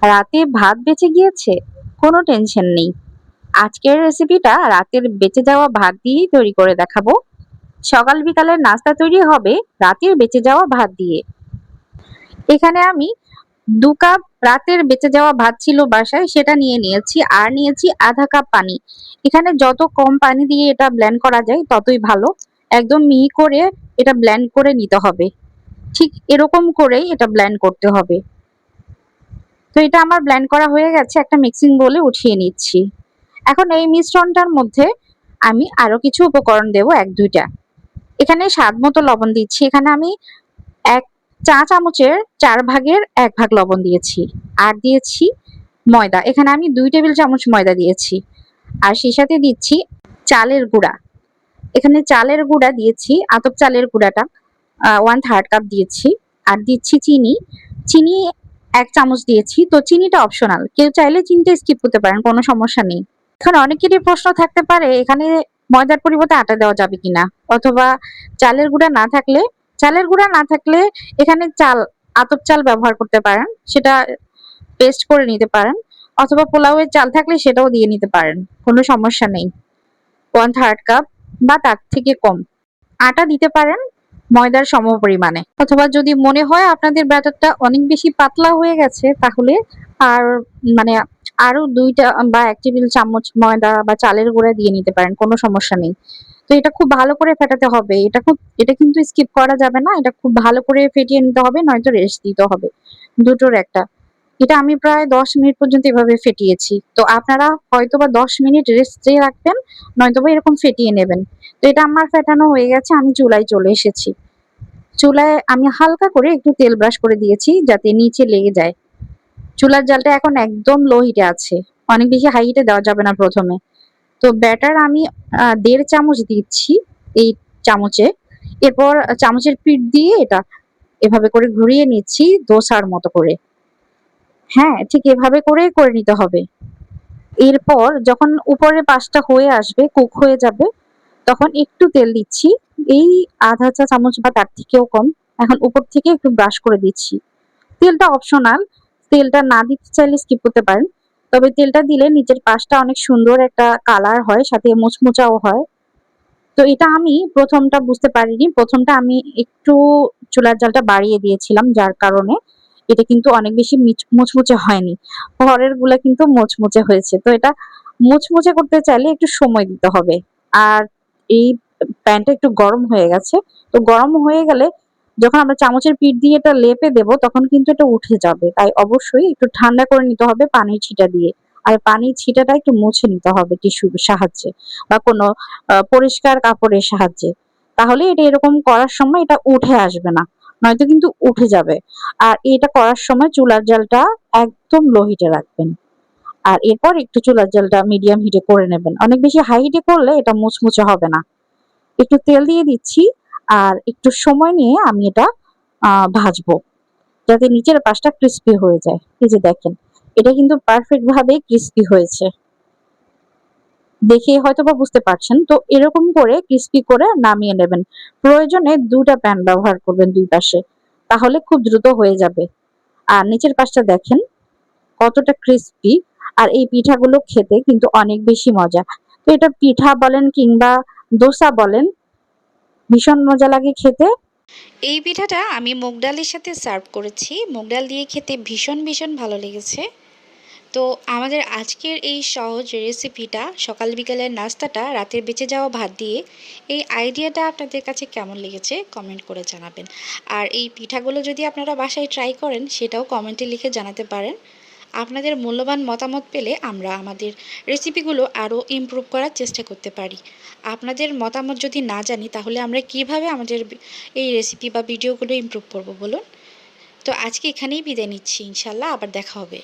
রাতে ভাত বেঁচে গিয়েছে, কোনো টেনশন নেই। আজকের রেসিপিটা রাতের বেঁচে যাওয়া ভাত দিয়েই তৈরি করে দেখাবো। সকাল বিকালের নাস্তা তৈরি হবে রাতের বেঁচে যাওয়া ভাত দিয়ে। এখানে আমি ২ কাপ রাতের বেঁচে যাওয়া ভাত ছিল বাসায়, সেটা নিয়ে নিয়েছি, আর নিয়েছি আধা কাপ পানি। এখানে যত কম পানি দিয়ে এটা ব্লেন্ড করা যায় ততই ভালো। একদম মিহি করে এটা ব্লেন্ড করে নিতে হবে। ঠিক এরকম করেই এটা ব্লেন্ড করতে হবে। তো এটা আমার ব্লেন্ড করা হয়ে গেছে, একটা মিক্সিং বোলে উঠিয়ে নিচ্ছি। এখন এই মিশ্রণটার মধ্যে আমি আরো কিছু উপকরণ দেব, ১-২ টা। এখানে স্বাদ মতো লবণ দিচ্ছি। এখানে আমি ১ চা চামচের ৪ ভাগের ১ ভাগ লবণ দিয়েছি। আর দিয়েছি ময়দা। এখানে আমি ২ টেবিল চামচ ময়দা দিয়েছি। আর সেই সাথে দিচ্ছি চালের গুঁড়া। এখানে চালের গুঁড়া দিয়েছি, আতপ চালের গুঁড়াটা 1/3 কাপ দিয়েছি। আর দিচ্ছি চিনি। চিনি ১ চামচ দিয়েছি। তো চিনিটা অপশনাল। কেউ চাইলে চিনিটা স্কিপ করতে পারেন, কোনো সমস্যা নেই। এখন অনেকেরই প্রশ্ন থাকতে পারে এখানে ময়দার পরিবর্তে আটা দেওয়া যাবে কিনা, অথবা চালের গুঁড়া না থাকলে এখানে আতপ চাল ব্যবহার করতে পারেন, সেটা পেস্ট করে নিতে পারেন, অথবা পোলাওয়ের চাল থাকলে সেটাও দিয়ে নিতে পারেন, কোনো সমস্যা নেই। 1/3 কাপ বা তার থেকে কম আটা দিতে পারেন ময়দার সমপরিমাণে। অথবা যদি মনে হয় আপনাদের ব্যাটারটা অনেক বেশি পাতলা হয়ে গেছে, তাহলে আর মানে আরো ২ টা বা ১ টেবিল চামচ ময়দা বা চালের গুঁড়া দিয়ে নিতে পারেন, কোনো সমস্যা নেই। তো এটা খুব ভালো করে ফেটাতে হবে। এটা কিন্তু স্কিপ করা যাবে না। এটা খুব ভালো করে ফেটিয়ে নিতে হবে, নয়তো রেস্ট দিতে হবে। দুটোর একটা। এটা আমি প্রায় ১০ মিনিট পর্যন্ত এভাবে ফেটিয়েছি। তো আপনারা হয়তোবা ১০ মিনিট রেস্টে রাখবেন, নয়তোবা এরকম ফেটিয়ে নেবেন। তো এটা আমার ফেটানো হয়ে গেছে, আমি চুলায় চলে এসেছি। চুলায় আমি হালকা করে একটু তেল ব্রাশ করে দিয়েছি যাতে নিচে লেগে যায়। চুলার জালটা এখন একদম লো হিটে আছে। অনেক বেশি হাই হিটে দেওয়া যাবে না প্রথমে। তো ব্যাটার আমি ১.৫ চামচ দিচ্ছি এই চামচে। এরপর চামচের পিঠ দিয়ে এটা এভাবে করে ঘুরিয়ে নিচ্ছি দোসার মতো করে। হ্যাঁ, ঠিক এভাবে করেই করে নিতে হবে। এরপর যখন উপরের পাশটা হয়ে আসবে, কুক হয়ে যাবে, তখন একটু তেল দিচ্ছি। এই আধা চা চামচ বা তার থেকেও কম। এখন উপর থেকে একটু ব্রাশ করে দিচ্ছি। তেলটা অপশনাল। তেলটা না দিতে চাইলে স্কিপ করতে পারেন। তবে তেলটা দিলে নিচের পাশটা অনেক সুন্দর একটা কালার হয়, সাথে মুচমুচাও হয়। তো এটা আমি ১ম টা বুঝতে পারিনি। ১ম টা আমি একটু চুলার জালটা বাড়িয়ে দিয়েছিলাম, যার কারণে এটা কিন্তু অনেক বেশি মুচমুচে হয়নি। পরের গুলা কিন্তু মুচমুচে হয়েছে। তো এটা মুচমুচে করতে চাইলে একটু সময় দিতে হবে। আর এই প্যানটা একটু গরম হয়ে গেছে। তো গরম হয়ে গেলে যখন আমরা চামচের পিঠ দিয়ে এটা লেপে দেবো, তখন কিন্তু এটা উঠে যাবে। তাই অবশ্যই একটু ঠান্ডা করে নিতে হবে পানির ছিটা দিয়ে। আর পানির ছিটাটা একটু মুছে নিতে হবে টিস্যুর সাহায্যে বা কোনো পরিষ্কার কাপড়ের সাহায্যে। তাহলে এটা এরকম করার সময় এটা উঠে আসবে না। নয়তো কিন্তু উঠে যাবে। আর এটা করার সময় চুলার জালটা একদম লো হিটে রাখবেন। আর এরপর একটু চুলার জালটা মিডিয়াম হিটে করে নেবেন। অনেক বেশি হাই হিটে করলে এটা মুচমুচে হবে না। একটু তেল দিয়ে দিচ্ছি আর একটু সময় নিয়ে আমি এটা ভাজবো, যাতে নিচের পাশটা ক্রিস্পি হয়ে যায়। এই যে দেখেন, এটা কিন্তু পারফেক্ট ভাবে ক্রিস্পি হয়েছে। দেখে হয়তোবা বুঝতে পারছেন। তো এরকম করে ক্রিস্পি করে নামিয়ে নেবেন। প্রয়োজনে ২ টা প্যান ব্যবহার করবেন ২ পাশে। তাহলে খুব দ্রুত হয়ে যাবে। আর নিচের পাশটা দেখেন কতটা ক্রিস্পি। আর এই পিঠাগুলো খেতে কিন্তু অনেক বেশি মজা। তো এটা পিঠা বলেন কিংবা দোসা বলেন, ভীষণ মজা লাগে খেতে। এই পিঠাটা আমি মুগ ডালের সাথে সার্ভ করেছি। মুগ ডাল দিয়ে খেতে ভীষণ ভীষণ ভালো লেগেছে। তো আমাদের আজকের এই সহজ রেসিপিটা, সকাল বিকালের নাস্তাটা রাতের বেঁচে যাওয়া ভাত দিয়ে, এই আইডিয়াটা আপনাদের কাছে কেমন লেগেছে কমেন্ট করে জানাবেন। আর এই পিঠাগুলো যদি আপনারা বাসায় ট্রাই করেন, সেটাও কমেন্টে লিখে জানাতে পারেন। আপনাদের মূল্যবান মতামত পেলে আমরা আমাদের রেসিপিগুলো আরও ইমপ্রুভ করার চেষ্টা করতে পারি। আপনাদের মতামত যদি না জানি, তাহলে আমরা কিভাবে আমাদের এই রেসিপি বা ভিডিওগুলো ইমপ্রুভ করব বলুন। তো আজকে এখানেই বিদায় নিচ্ছি, ইনশাল্লাহ আবার দেখা হবে।